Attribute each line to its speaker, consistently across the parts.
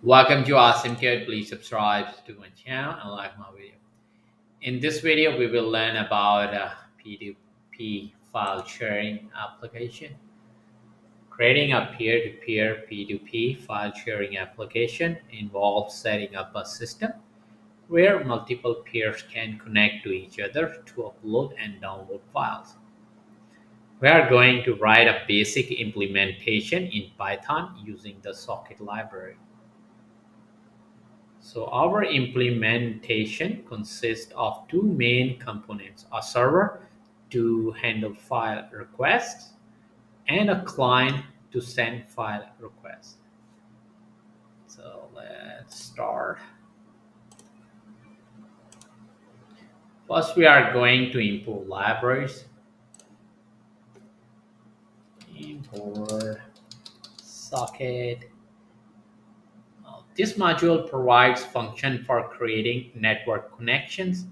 Speaker 1: Welcome to Awesome Kid. Please subscribe to my channel and like my video. In this video, we will learn about P2P file sharing application. Creating a peer-to-peer P2P file sharing application involves setting up a system where multiple peers can connect to each other to upload and download files. We are going to write a basic implementation in Python using the socket library. So our implementation consists of two main components, a server to handle file requests and a client to send file requests. So let's start. First, we are going to import libraries. Import socket. This module provides function for creating network connections.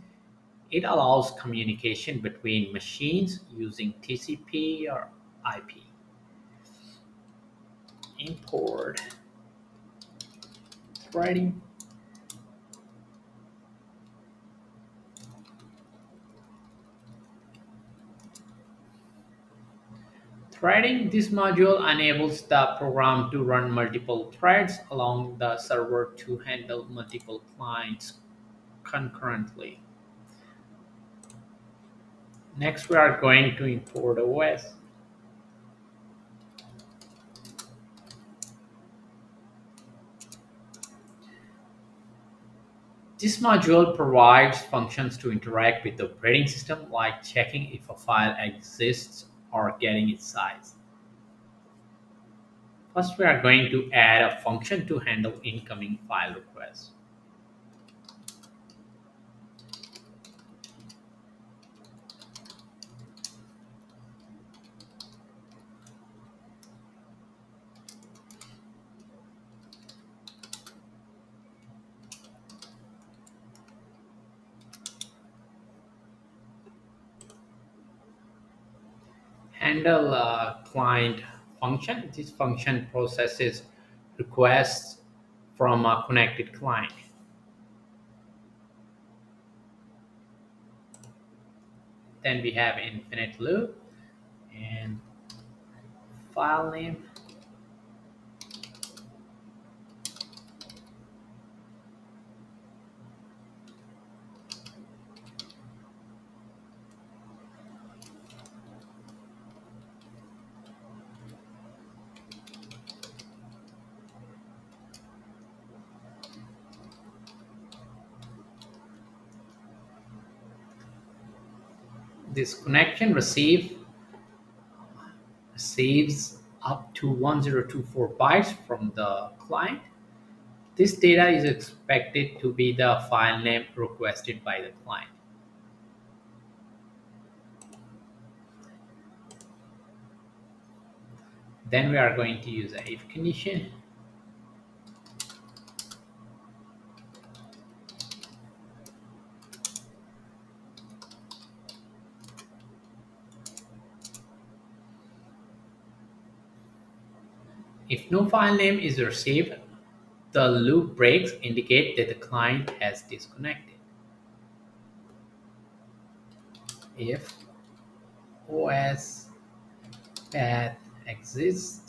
Speaker 1: It allows communication between machines using TCP or IP. Import threading. Threading, this module enables the program to run multiple threads along the server to handle multiple clients concurrently. Next, we are going to import OS. This module provides functions to interact with the operating system, like checking if a file exists or getting its size. First, we are going to add a function to handle incoming file requests. Handle client function. This function processes requests from a connected client. Then we have infinite loop and file name. This connection receives up to 1024 bytes from the client. This data is expected to be the file name requested by the client. Then we are going to use a if condition. If no file name is received, the loop breaks, indicate that the client has disconnected. If OS path exists,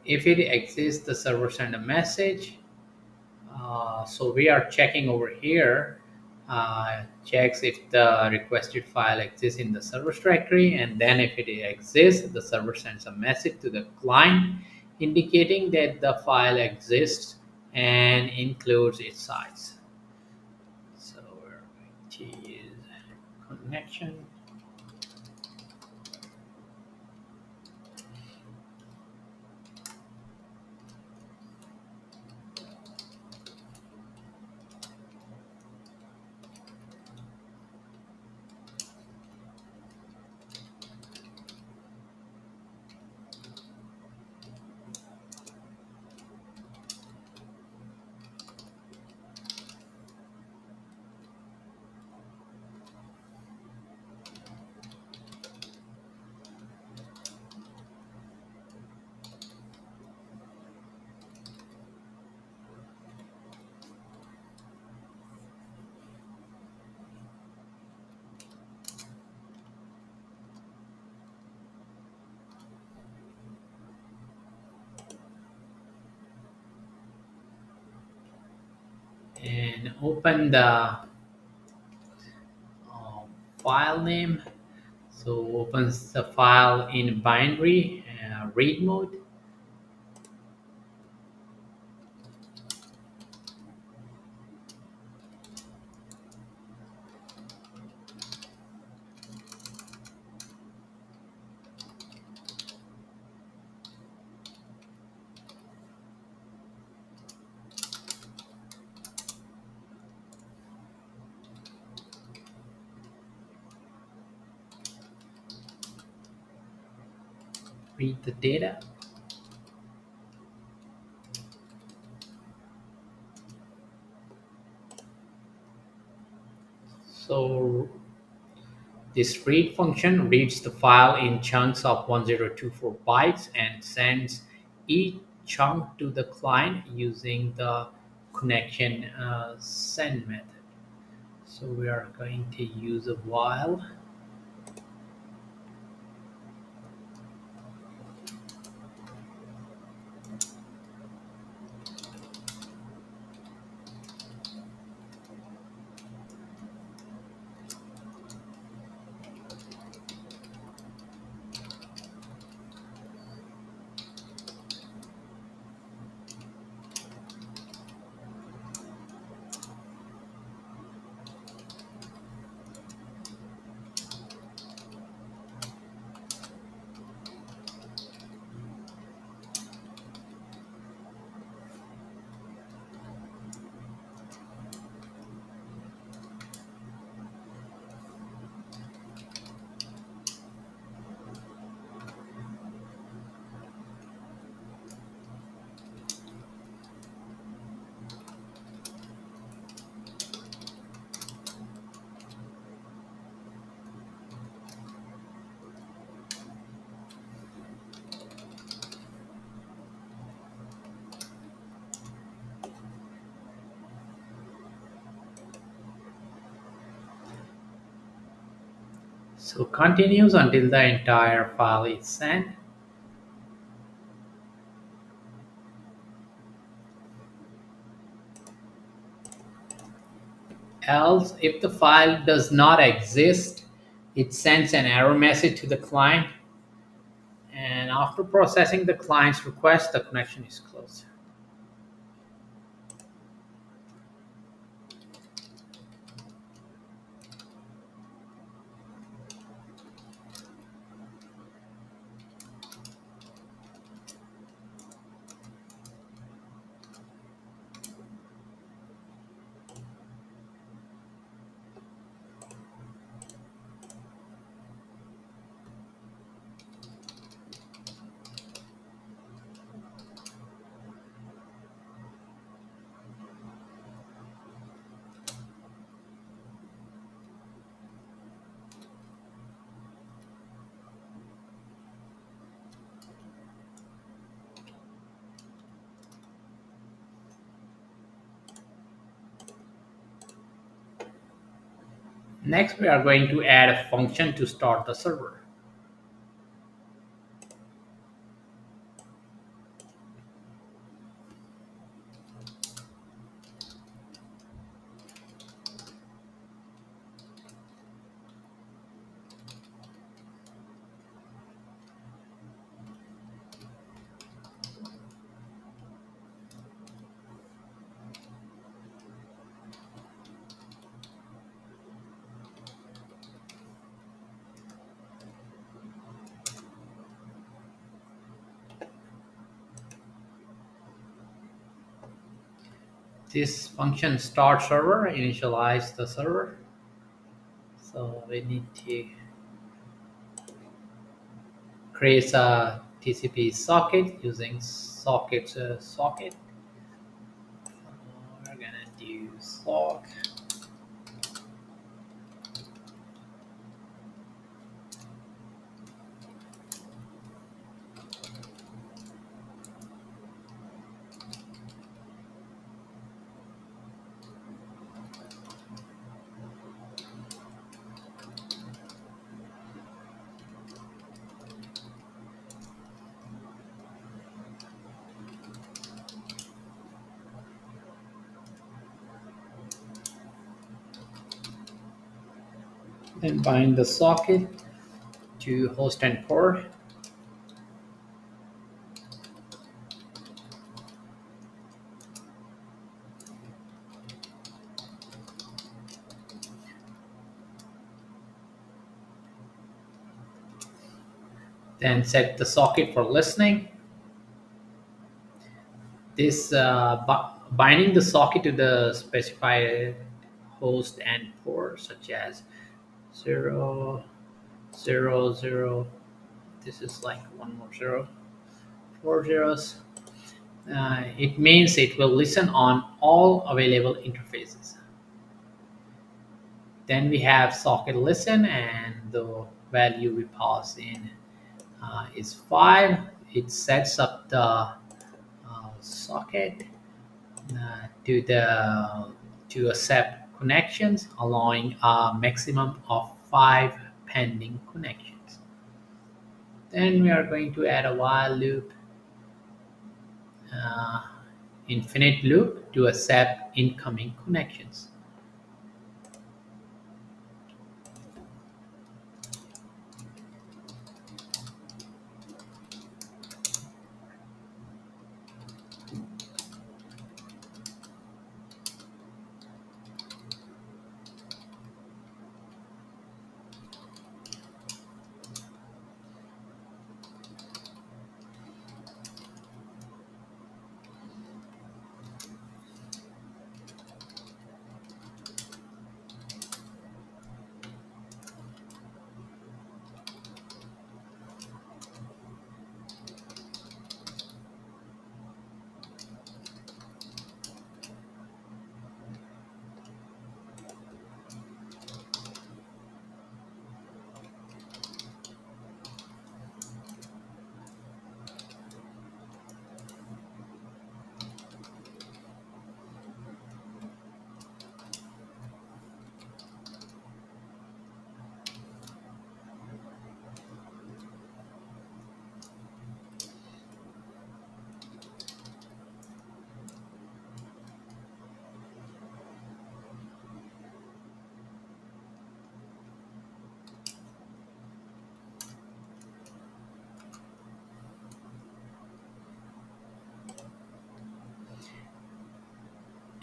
Speaker 1: if it exists, the server sends a message. So we are checking over here, checks if the requested file exists in the server's directory, and then if it exists, the server sends a message to the client indicating that the file exists and includes its size. So we're going to use connection. and open the file name. So opens the file in binary read mode. Read the data. So this read function reads the file in chunks of 1024 bytes and sends each chunk to the client using the connection send method. So we are going to use a while. So continues until the entire file is sent. Else, if the file does not exist, it sends an error message to the client. And after processing the client's request, the connection is closed. Next, we are going to add a function to start the server. This function start server initialize the server. So we need to create a TCP socket using socket socket. We're gonna do sock. and bind the socket to host and port. Then set the socket for listening. This binding the socket to the specified host and port, such as 0, 0, 0. This is like one more zero, 4 zeros. It means it will listen on all available interfaces. Then we have socket listen, and the value we pass in is 5. It sets up the socket to accept connections, allowing a maximum of 5 pending connections. Then we are going to add a while loop, uh, infinite loop to accept incoming connections.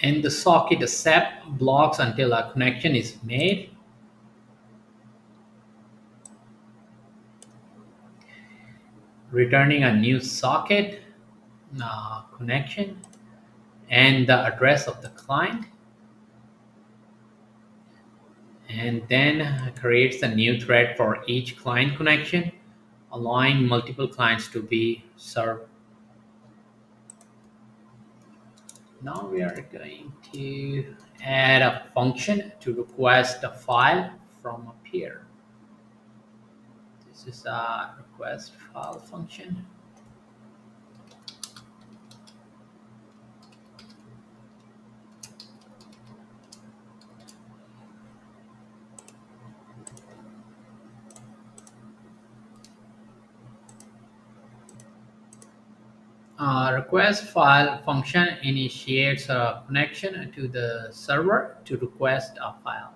Speaker 1: And the socket accept blocks until a connection is made. Returning a new socket connection and the address of the client, and then creates a new thread for each client connection, allowing multiple clients to be served. Now we are going to add a function to request a file from a peer. This is a request file function. Request file function initiates a connection to the server to request a file.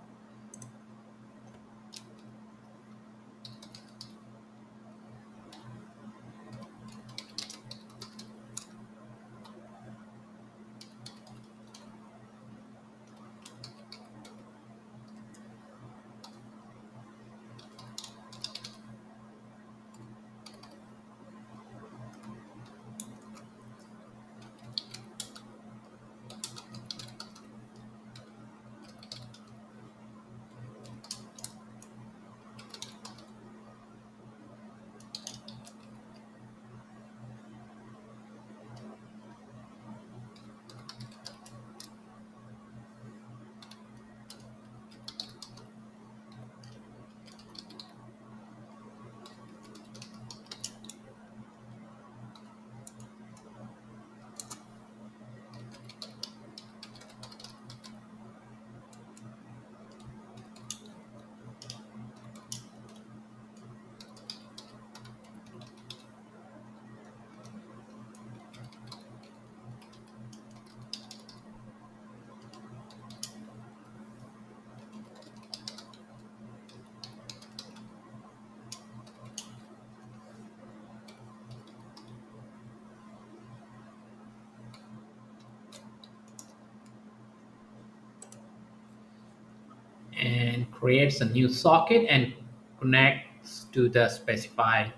Speaker 1: and creates a new socket and connects to the specified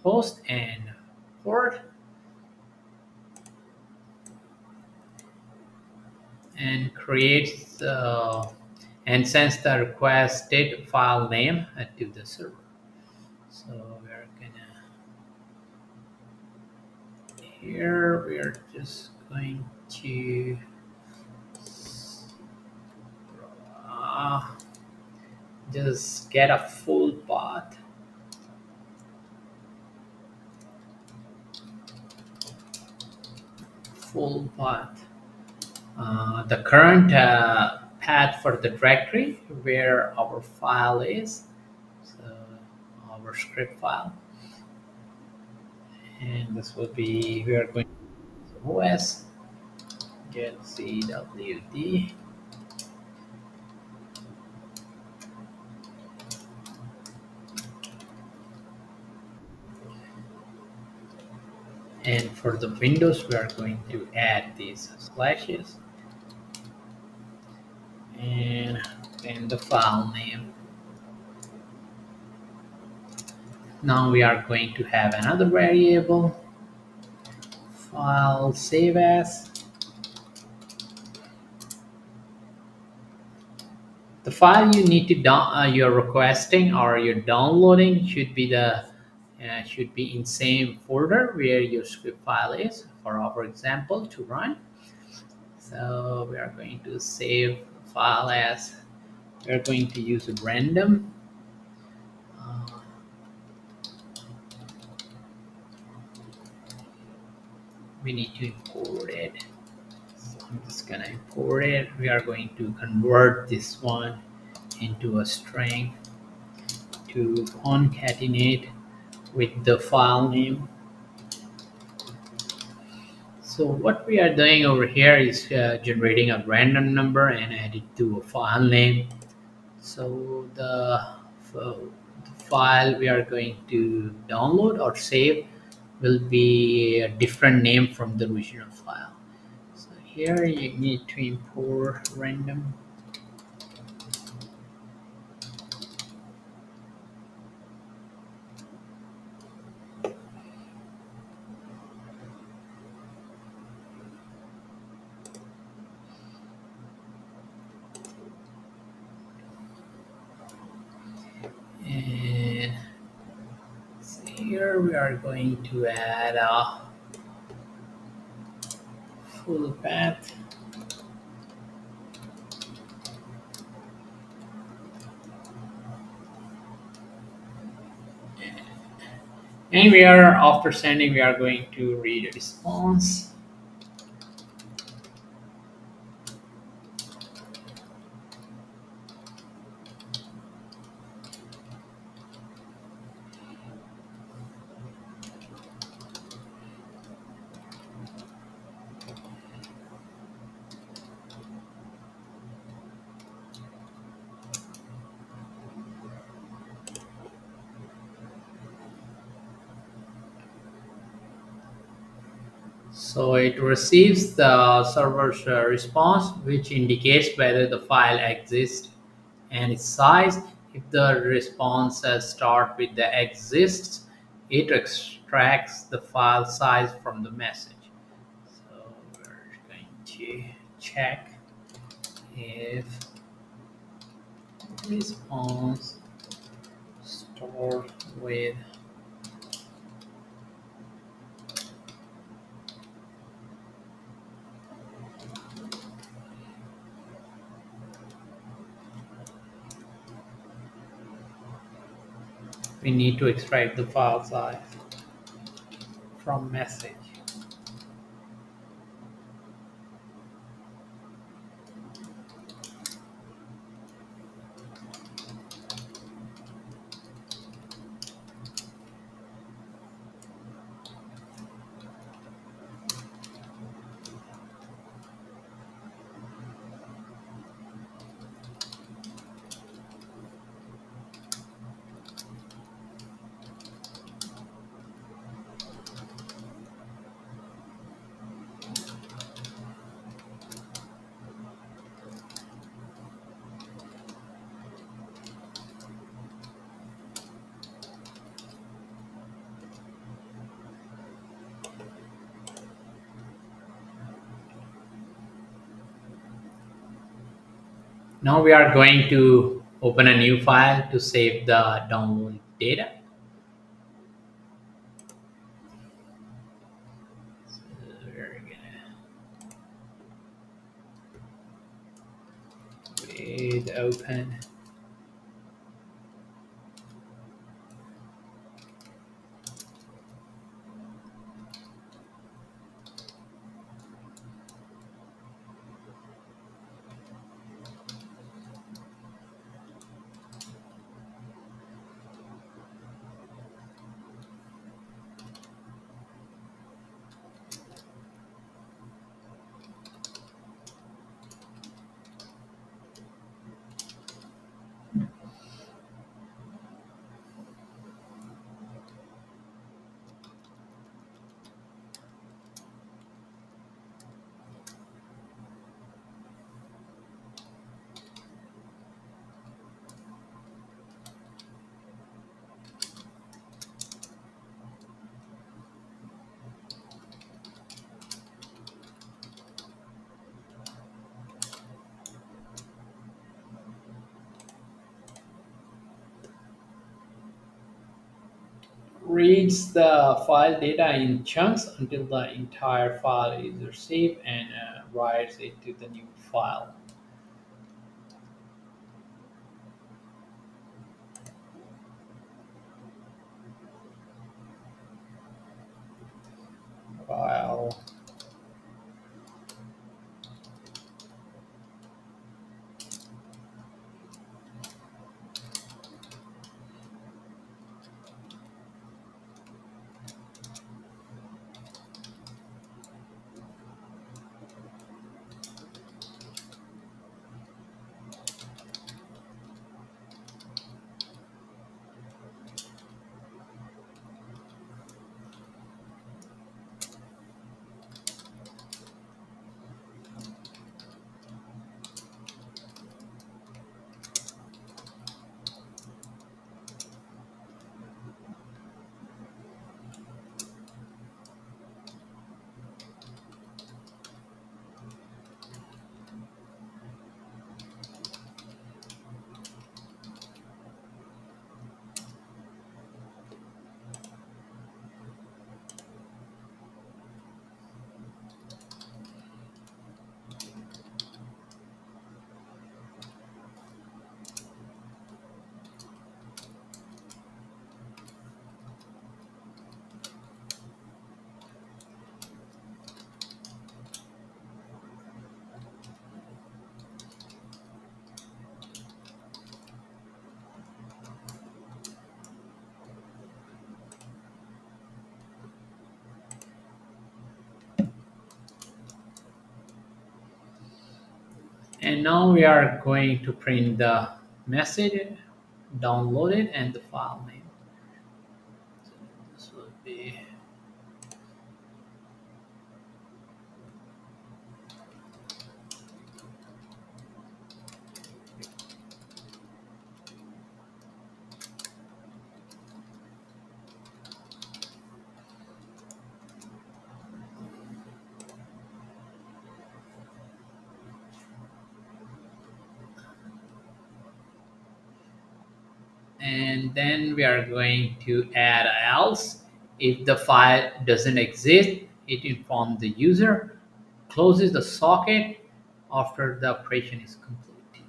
Speaker 1: host and port and creates and sends the requested file name to the server. So we're gonna here we are just going to uh, just get a full path. Full path. The current path for the directory where our file is, so our script file, and this will be we are going to OS get cwd, and for the Windows we are going to add these slashes and then the file name. Now we are going to have another variable file save as. The file you need to you're requesting or you're downloading should be in same folder where your script file is for our example to run. So we are going to save file as we are going to use a random. Uh, we need to import it. So I'm just gonna import it. We are going to convert this one into a string to concatenate with the file name. So what we are doing over here is generating a random number and add it to a file name. So the file we are going to download or save will be a different name from the original file. So here you need to import random. And here we are going to add a full path. And we are after sending we are going to read a response. So it receives the server's response, which indicates whether the file exists and its size. If the response starts with the exists, it extracts the file size from the message. So we're going to check if response stored with we need to extract the file size from message. Now we are going to open a new file to save the download data. So we're gonna wait open. Reads the file data in chunks until the entire file is received and writes it to the new file. File. And now we are going to print the message, download it, and the file name. So this will be. And then we are going to add else. If the file doesn't exist, it informs the user, closes the socket after the operation is complete.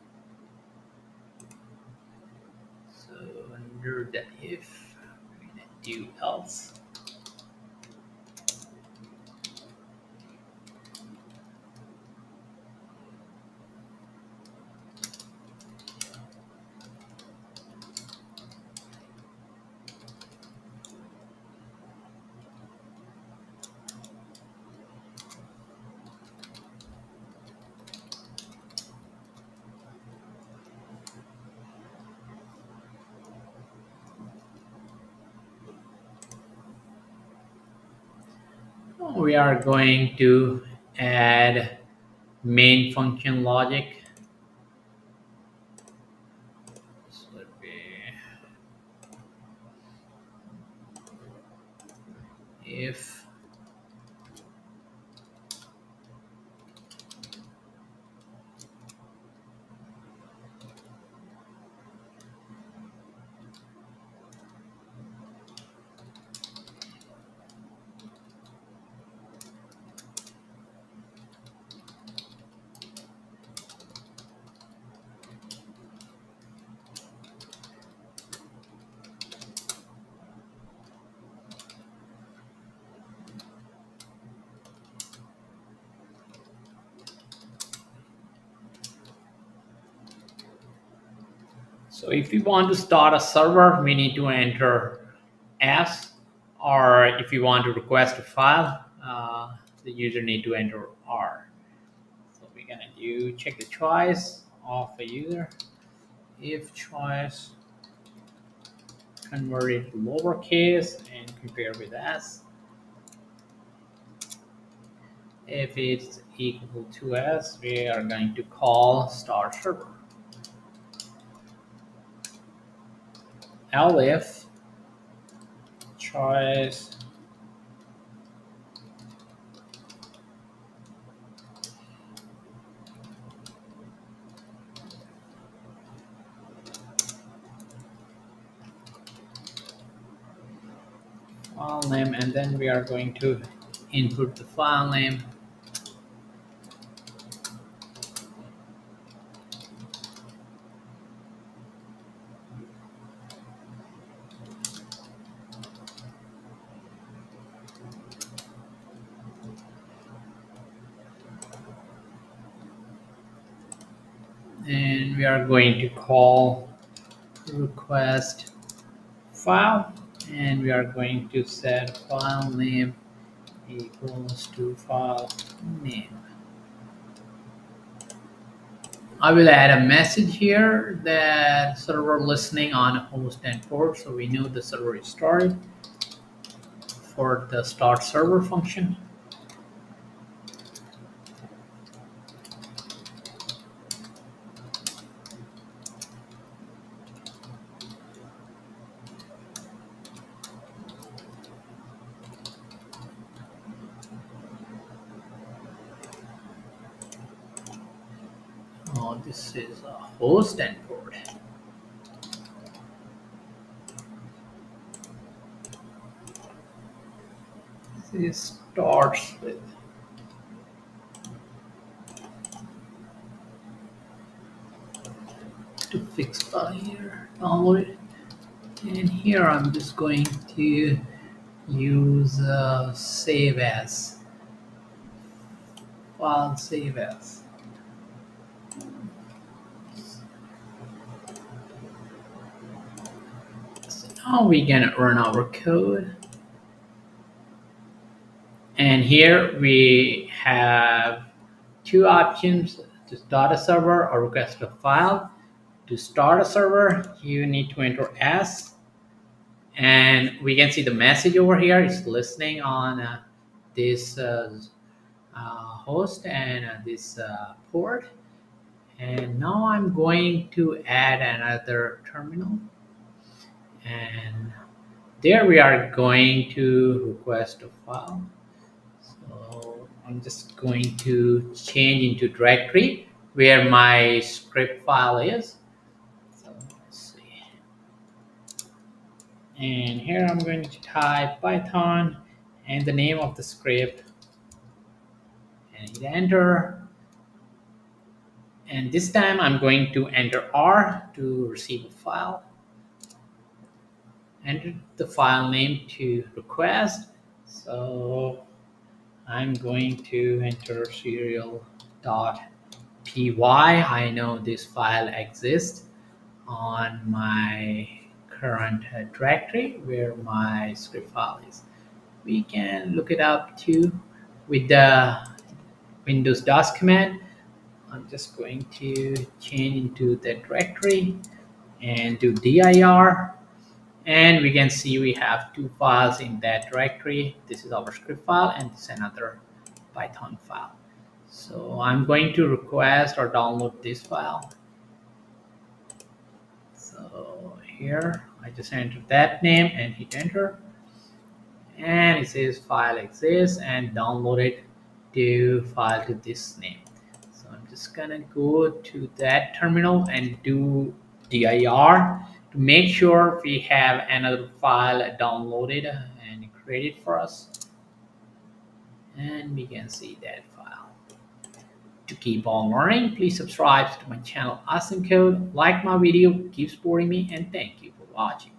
Speaker 1: So under the if, we're going to do else. We are going to add main function logic. This would be if So if we want to start a server, we need to enter S, or if you want to request a file, the user need to enter R. So we're gonna do check the choice of a user. If choice, convert it to lowercase and compare with S. If it's equal to S, we are going to call start server. Elif choice file name, and then we are going to input the file name. And we are going to call request file, and we are going to set file name equals to file name. I will add a message here that server listening on host and port, so we know the server is started for the start server function. Oh, this is a host and port. This starts with to fix file here, download it, and here I'm just going to use save as, file save as. So now we can run our code, and here we have two options: to start a server or request a file. To start a server, you need to enter S, and we can see the message over here is listening on this host and this port. And now I'm going to add another terminal, and there we are going to request a file. So I'm just going to change into directory where my script file is. So let's see. And here I'm going to type Python and the name of the script and hit enter. And this time I'm going to enter R to receive a file. Enter the file name to request. So I'm going to enter serial.py. I know this file exists on my current directory where my script file is. We can look it up too with the Windows DOS command. I'm just going to change into the directory and do dir, and we can see we have two files in that directory. This is our script file and this is another Python file. So I'm going to request or download this file. So here I just enter that name and hit enter, and it says file exists and download it to file to this name. So I'm just gonna go to that terminal and do dir to make sure we have another file downloaded and created for us, and we can see that file. To keep on learning, please subscribe to my channel Awesome Code, like my video, keep supporting me, and thank you for watching.